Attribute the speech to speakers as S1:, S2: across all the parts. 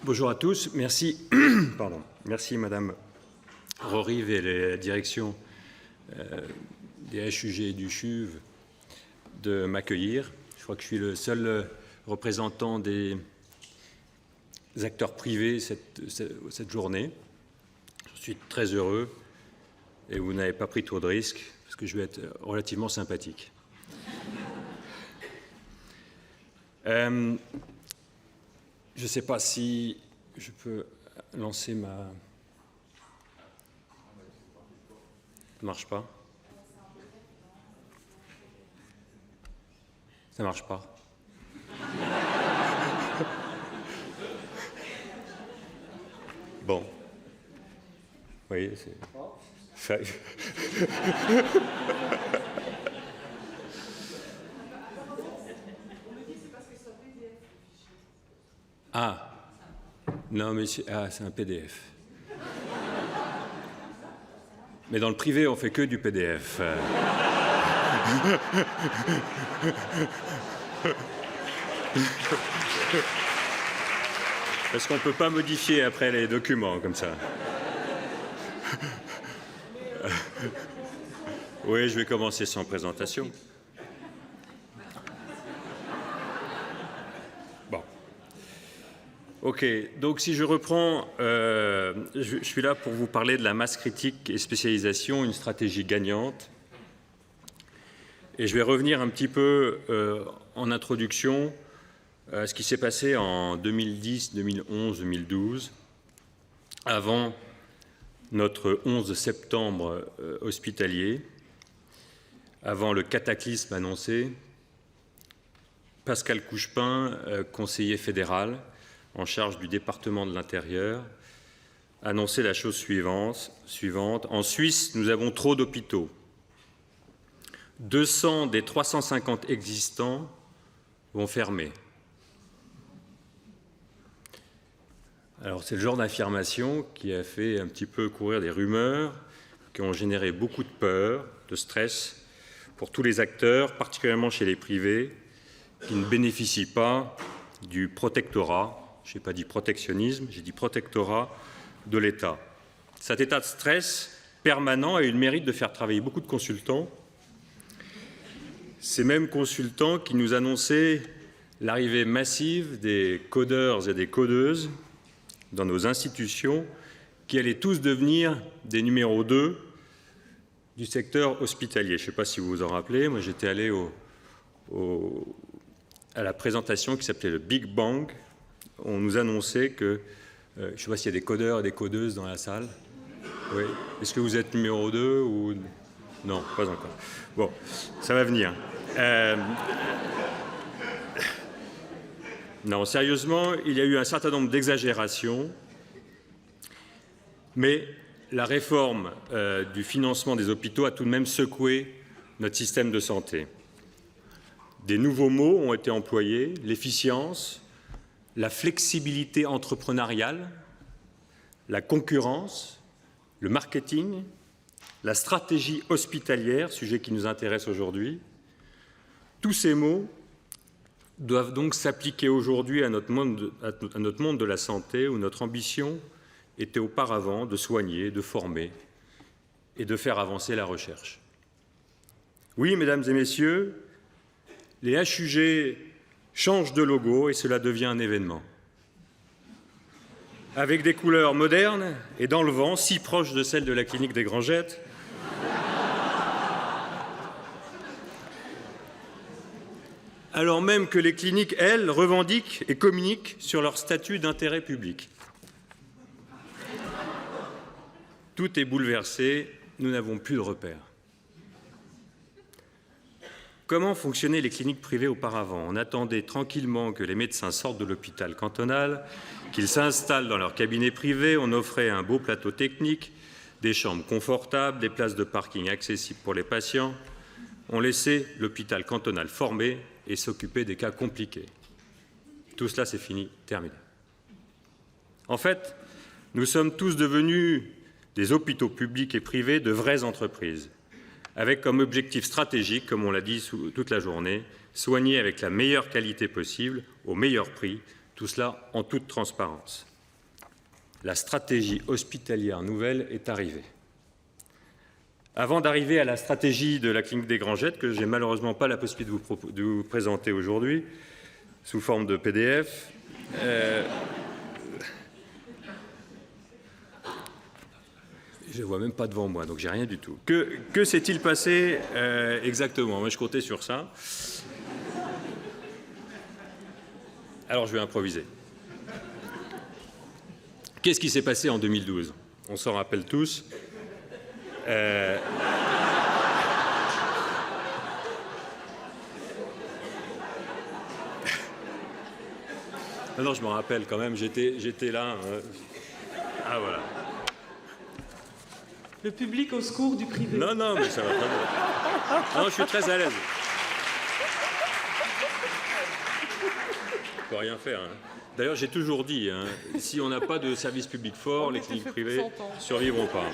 S1: Bonjour à tous. Merci, pardon. Merci Madame Rorive et la direction des HUG et du CHUV de m'accueillir. Je crois que je suis le seul représentant des acteurs privés cette journée. Je suis très heureux et vous n'avez pas pris trop de risques parce que je vais être relativement sympathique. Je ne sais pas si je peux lancer ma... Ça ne marche pas? Ça ne marche pas. Bon. Vous voyez, c'est... Ah, non, mais c'est un PDF. Mais dans le privé, on fait que du PDF. Parce qu'on ne peut pas modifier après les documents comme ça. Oui, je vais commencer sans présentation. Bon. OK, donc si je reprends, je suis là pour vous parler de la masse critique et spécialisation, une stratégie gagnante. Et je vais revenir un petit peu en introduction à ce qui s'est passé en 2010, 2011, 2012, avant notre 11 septembre hospitalier, avant le cataclysme annoncé. Pascal Couchepin, conseiller fédéral en charge du département de l'Intérieur, annonçait la chose suivante. En Suisse, nous avons trop d'hôpitaux. 200 des 350 existants vont fermer. Alors, c'est le genre d'affirmation qui a fait un petit peu courir des rumeurs, qui ont généré beaucoup de peur, de stress pour tous les acteurs, particulièrement chez les privés, qui ne bénéficient pas du protectorat. Je n'ai pas dit protectionnisme, j'ai dit protectorat de l'État. Cet état de stress permanent a eu le mérite de faire travailler beaucoup de consultants. Ces mêmes consultants qui nous annonçaient l'arrivée massive des codeurs et des codeuses dans nos institutions, qui allaient tous devenir des numéros 2 du secteur hospitalier. Je ne sais pas si vous vous en rappelez, moi j'étais allé à la présentation qui s'appelait le Big Bang. On nous annonçait que, je ne sais pas s'il y a des codeurs et des codeuses dans la salle. Oui. Est-ce que vous êtes numéro 2 ou... Non, pas encore. Bon, ça va venir. Non, sérieusement, il y a eu un certain nombre d'exagérations, mais la réforme du financement des hôpitaux a tout de même secoué notre système de santé. Des nouveaux mots ont été employés, l'efficience, la flexibilité entrepreneuriale, la concurrence, le marketing, la stratégie hospitalière, sujet qui nous intéresse aujourd'hui. Tous ces mots doivent donc s'appliquer aujourd'hui à notre monde de la santé, où notre ambition était auparavant de soigner, de former et de faire avancer la recherche. Oui, mesdames et messieurs, les HUG changent de logo et cela devient un événement. Avec des couleurs modernes et dans le vent, si proches de celles de la clinique des Grangettes, alors même que les cliniques, elles, revendiquent et communiquent sur leur statut d'intérêt public. Tout est bouleversé, nous n'avons plus de repères. Comment fonctionnaient les cliniques privées auparavant? On attendait tranquillement que les médecins sortent de l'hôpital cantonal, qu'ils s'installent dans leur cabinet privé, on offrait un beau plateau technique, des chambres confortables, des places de parking accessibles pour les patients. On laissait l'hôpital cantonal former et s'occuper des cas compliqués. Tout cela, c'est fini, terminé. En fait, nous sommes tous devenus des hôpitaux publics et privés de vraies entreprises, avec comme objectif stratégique, comme on l'a dit toute la journée, soigner avec la meilleure qualité possible, au meilleur prix, tout cela en toute transparence. la stratégie hospitalière nouvelle est arrivée. Avant d'arriver à la stratégie de la clinique des Grangettes, que je n'ai malheureusement pas la possibilité de vous présenter aujourd'hui, sous forme de PDF, je ne vois même pas devant moi, donc j'ai rien du tout. Que s'est-il passé exactement? Moi, je comptais sur ça. Alors, je vais improviser. Qu'est-ce qui s'est passé en 2012? On s'en rappelle tous. Non, je me rappelle quand même, j'étais là. Ah, voilà.
S2: Le public au secours du privé.
S1: Non, mais ça va pas bien. Non, je suis très à l'aise. On ne peut rien faire. Hein. D'ailleurs, j'ai toujours dit, hein, si on n'a pas de service public fort, les cliniques privées ne survivront pas.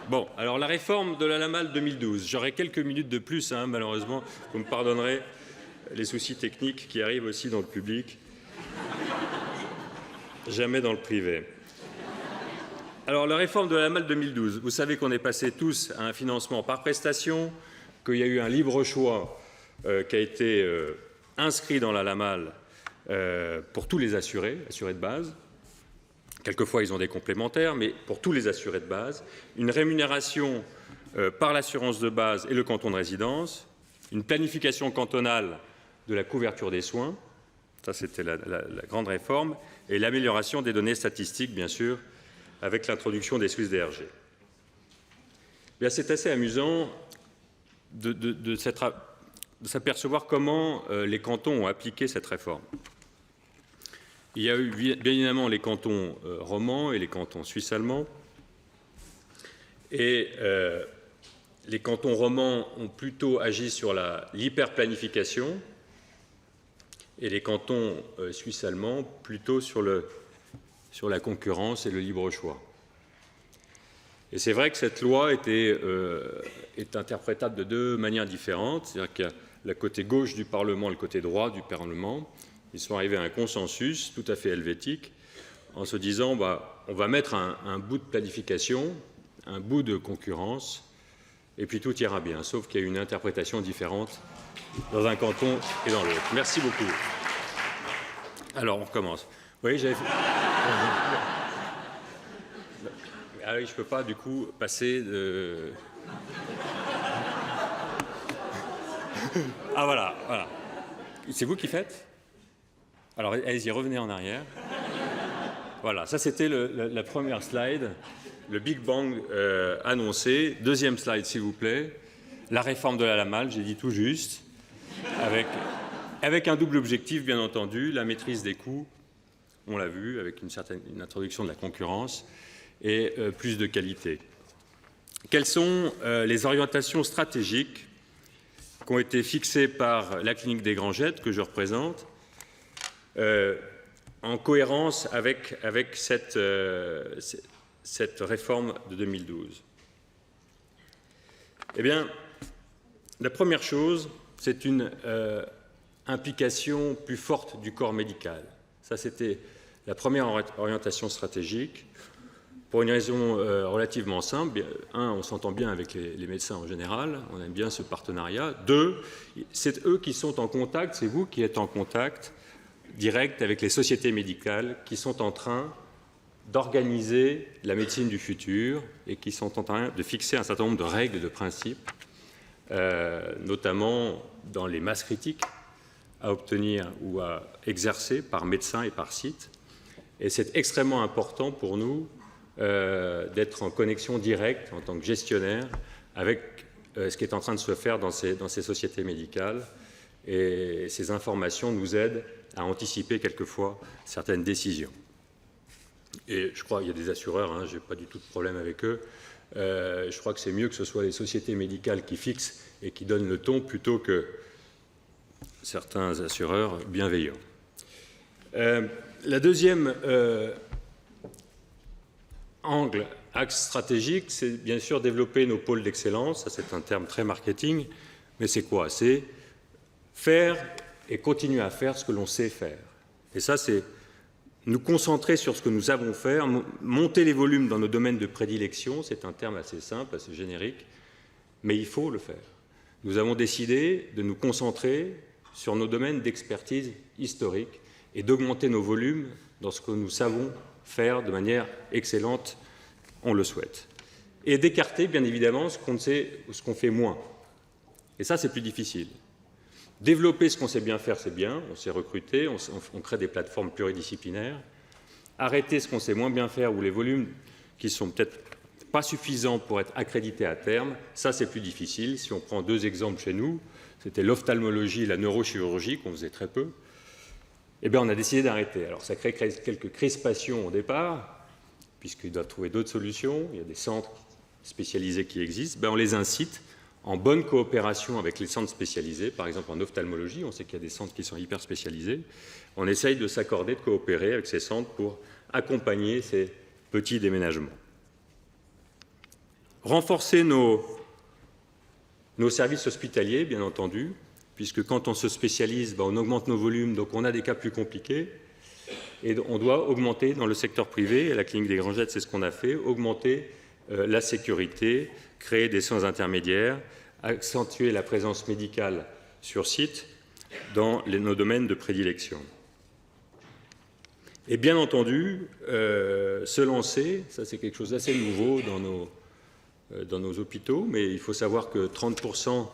S1: Bon, alors la réforme de la LAMAL 2012. J'aurai quelques minutes de plus, hein, malheureusement. Vous me pardonnerez les soucis techniques qui arrivent aussi dans le public. Jamais dans le privé. Alors, la réforme de la LAMAL 2012. Vous savez qu'on est passé tous à un financement par prestation, qu'il y a eu un libre choix qui a été inscrit dans la LAMAL pour tous les assurés de base. Quelquefois, ils ont des complémentaires, mais pour tous les assurés de base. Une rémunération par l'assurance de base et le canton de résidence. Une planification cantonale de la couverture des soins. Ça, c'était la grande réforme. Et l'amélioration des données statistiques, bien sûr, avec l'introduction des Swiss DRG. C'est assez amusant de s'apercevoir comment les cantons ont appliqué cette réforme. Il y a eu bien évidemment les cantons romans et les cantons suisses-allemands. Et les cantons romans ont plutôt agi sur l'hyperplanification et les cantons suisses-allemands plutôt sur la concurrence et le libre choix. Et c'est vrai que cette loi est interprétable de deux manières différentes. C'est-à-dire qu'il y a le côté gauche du Parlement et le côté droit du Parlement. Ils sont arrivés à un consensus tout à fait helvétique en se disant on va mettre un bout de planification, un bout de concurrence, et puis tout ira bien, sauf qu'il y a une interprétation différente dans un canton et dans l'autre. Merci beaucoup. Alors, on recommence. Vous voyez, j'avais fait... Ah oui, je ne peux pas, du coup, passer de... Ah, voilà. C'est vous qui faites? Alors, allez-y, revenez en arrière. Voilà, ça, c'était la première slide, le Big Bang annoncé. Deuxième slide, s'il vous plaît. La réforme de la LAMAL, j'ai dit tout juste, avec un double objectif, bien entendu, la maîtrise des coûts, on l'a vu, avec une introduction de la concurrence, et plus de qualité. Quelles sont les orientations stratégiques qui ont été fixées par la clinique des Grangettes, que je représente, en cohérence avec cette réforme de 2012? Eh bien, la première chose, c'est une implication plus forte du corps médical. Ça, c'était la première orientation stratégique, pour une raison relativement simple. Un, on s'entend bien avec les médecins en général, on aime bien ce partenariat. Deux, c'est eux qui sont en contact, c'est vous qui êtes en contact direct avec les sociétés médicales qui sont en train d'organiser la médecine du futur et qui sont en train de fixer un certain nombre de règles et de principes, notamment dans les masses critiques à obtenir ou à exercer par médecin et par site. Et c'est extrêmement important pour nous d'être en connexion directe en tant que gestionnaire avec ce qui est en train de se faire dans ces sociétés médicales. Et ces informations nous aident à anticiper quelquefois certaines décisions. Et je crois qu'il y a des assureurs, hein, je n'ai pas du tout de problème avec eux. Je crois que c'est mieux que ce soit les sociétés médicales qui fixent et qui donnent le ton plutôt que certains assureurs bienveillants. La deuxième axe stratégique, c'est bien sûr développer nos pôles d'excellence. Ça, c'est un terme très marketing, mais c'est quoi? C'est faire et continuer à faire ce que l'on sait faire. Et ça, c'est nous concentrer sur ce que nous savons faire, monter les volumes dans nos domaines de prédilection, c'est un terme assez simple, assez générique, mais il faut le faire. Nous avons décidé de nous concentrer sur nos domaines d'expertise historique et d'augmenter nos volumes dans ce que nous savons faire de manière excellente, on le souhaite. Et d'écarter, bien évidemment, ce qu'on fait moins. Et ça, c'est plus difficile. Développer ce qu'on sait bien faire, c'est bien, on sait recruter, on crée des plateformes pluridisciplinaires. Arrêter ce qu'on sait moins bien faire ou les volumes qui sont peut-être pas suffisants pour être accrédités à terme, ça c'est plus difficile. Si on prend 2 exemples chez nous, c'était l'ophtalmologie et la neurochirurgie qu'on faisait très peu, eh bien on a décidé d'arrêter. Alors ça crée quelques crispations au départ, puisqu'ils doivent trouver d'autres solutions, il y a des centres spécialisés qui existent, ben on les incite en bonne coopération avec les centres spécialisés, par exemple en ophtalmologie, on sait qu'il y a des centres qui sont hyper spécialisés, on essaye de s'accorder, de coopérer avec ces centres pour accompagner ces petits déménagements. Renforcer nos services hospitaliers, bien entendu, puisque quand on se spécialise, ben on augmente nos volumes, donc on a des cas plus compliqués, et on doit augmenter dans le secteur privé, et la clinique des Grangettes, c'est ce qu'on a fait, augmenter la sécurité, créer des soins intermédiaires, accentuer la présence médicale sur site dans nos domaines de prédilection. Et bien entendu, se lancer, ça c'est quelque chose d'assez nouveau dans nos hôpitaux, mais il faut savoir que 30%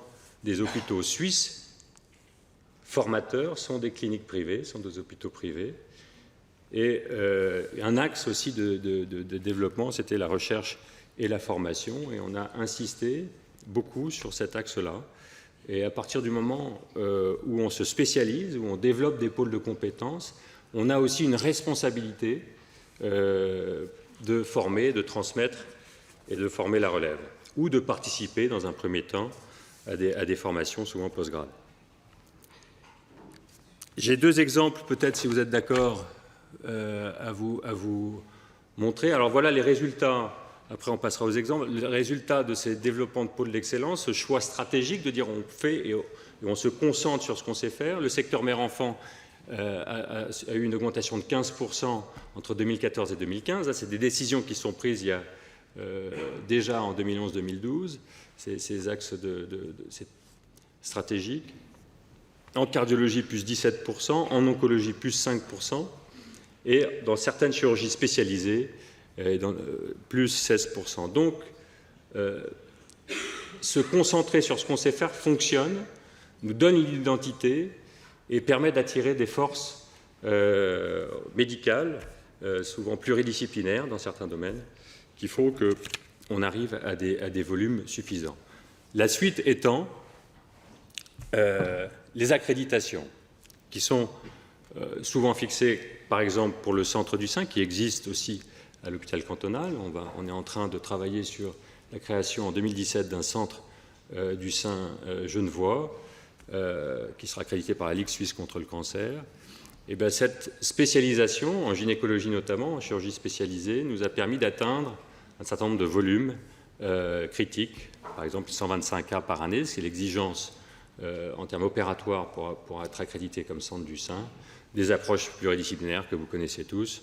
S1: des hôpitaux suisses formateurs sont des cliniques privées, sont des hôpitaux privés. Et un axe aussi de développement, c'était la recherche et la formation, et on a insisté beaucoup sur cet axe-là. Et à partir du moment où on se spécialise, où on développe des pôles de compétences, on a aussi une responsabilité de former, de transmettre et de former la relève, ou de participer dans un premier temps à des formations souvent postgrades. J'ai 2 exemples, peut-être si vous êtes d'accord, à vous montrer. Alors voilà les résultats. Après, on passera aux exemples. Les résultats de ces développements de pôles d'excellence, ce choix stratégique de dire on fait et on se concentre sur ce qu'on sait faire. Le secteur mère-enfant a eu une augmentation de 15% entre 2014 et 2015. Là, c'est des décisions qui sont prises il y a déjà en 2011-2012, ces axes stratégiques. En cardiologie, plus 17%, en oncologie, plus 5%, et dans certaines chirurgies spécialisées, plus 16%. Donc, se concentrer sur ce qu'on sait faire fonctionne, nous donne une identité et permet d'attirer des forces médicales, souvent pluridisciplinaires dans certains domaines, qu'il faut qu'on arrive à des volumes suffisants. La suite étant les accréditations, qui sont souvent fixées, par exemple, pour le centre du sein, qui existe aussi à l'hôpital cantonal. On est en train de travailler sur la création en 2017 d'un centre du sein genevois, qui sera accrédité par la Ligue suisse contre le cancer. Et bien, cette spécialisation, en gynécologie notamment, en chirurgie spécialisée, nous a permis d'atteindre un certain nombre de volumes critiques, par exemple 125 cas par année, c'est l'exigence en termes opératoires pour être accrédité comme centre du sein, des approches pluridisciplinaires que vous connaissez tous,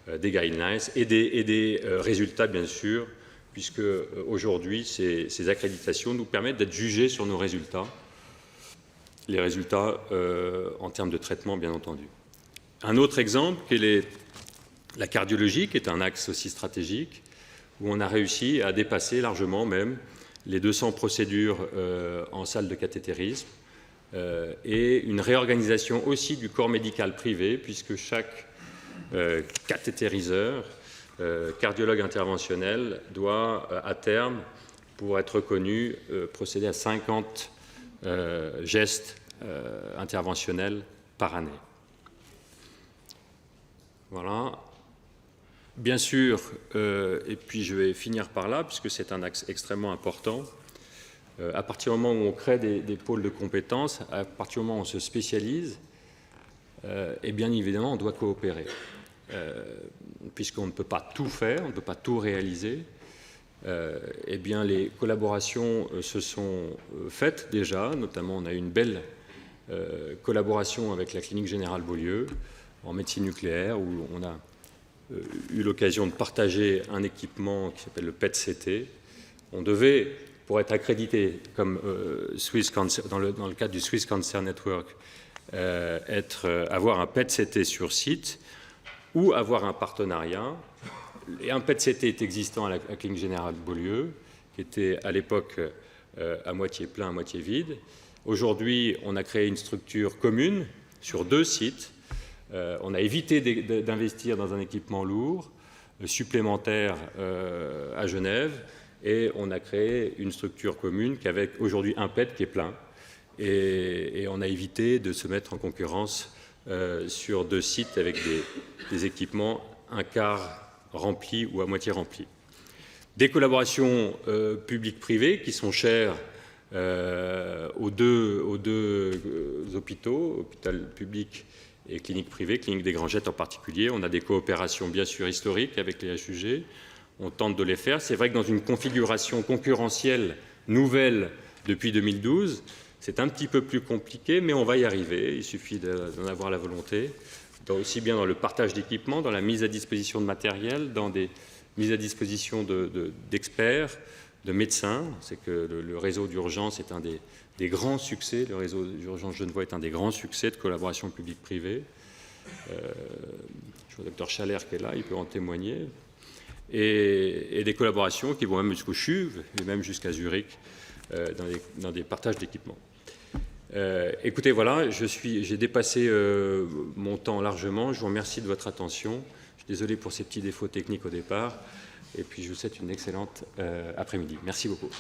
S1: des guidelines et des résultats, bien sûr, puisque aujourd'hui, ces accréditations nous permettent d'être jugés sur nos résultats, les résultats en termes de traitement, bien entendu. Un autre exemple, qui est la cardiologie, qui est un axe aussi stratégique, où on a réussi à dépasser largement même les 200 procédures en salle de cathétérisme, et une réorganisation aussi du corps médical privé, puisque chaque cathétériseur, cardiologue interventionnel, doit à terme, pour être reconnu, procéder à 50 gestes interventionnels par année. Voilà. Bien sûr, et puis je vais finir par là, puisque c'est un axe extrêmement important, à partir du moment où on crée des pôles de compétences, à partir du moment où on se spécialise, et bien évidemment, on doit coopérer, puisqu'on ne peut pas tout faire, on ne peut pas tout réaliser. Eh bien, les collaborations se sont faites déjà, notamment on a eu une belle collaboration avec la Clinique Générale Beaulieu, en médecine nucléaire, où on a eu l'occasion de partager un équipement qui s'appelle le PET-CT. On devait, pour être accrédité comme dans le cadre du Swiss Cancer Network, avoir un PET-CT sur site ou avoir un partenariat. Et un PET-CT est existant à la Clinique Générale de Beaulieu, qui était à l'époque à moitié plein, à moitié vide. Aujourd'hui, on a créé une structure commune sur 2 sites. On a évité d'investir dans un équipement lourd, supplémentaire à Genève, et on a créé une structure commune avec aujourd'hui un PET qui est plein. Et on a évité de se mettre en concurrence sur 2 sites avec des équipements un quart remplis ou à moitié remplis. Des collaborations publiques-privées qui sont chères aux deux hôpitaux, hôpital public et clinique privée, clinique des Grangettes en particulier. On a des coopérations bien sûr historiques avec les HUG. On tente de les faire. C'est vrai que dans une configuration concurrentielle nouvelle depuis 2012, c'est un petit peu plus compliqué, mais on va y arriver. Il suffit d'en avoir la volonté, aussi bien dans le partage d'équipements, dans la mise à disposition de matériel, dans des mises à disposition d'experts, de médecins. C'est que le réseau d'urgence est un des grands succès. Le réseau d'urgence Genevois est un des grands succès de collaboration publique-privée. Je vois le Dr Chalère qui est là, il peut en témoigner. Et des collaborations qui vont même jusqu'au CHUV et même jusqu'à Zurich dans des partages d'équipements. Écoutez, voilà, j'ai dépassé mon temps largement. Je vous remercie de votre attention. Je suis désolé pour ces petits défauts techniques au départ. Et puis, je vous souhaite une excellente après-midi. Merci beaucoup.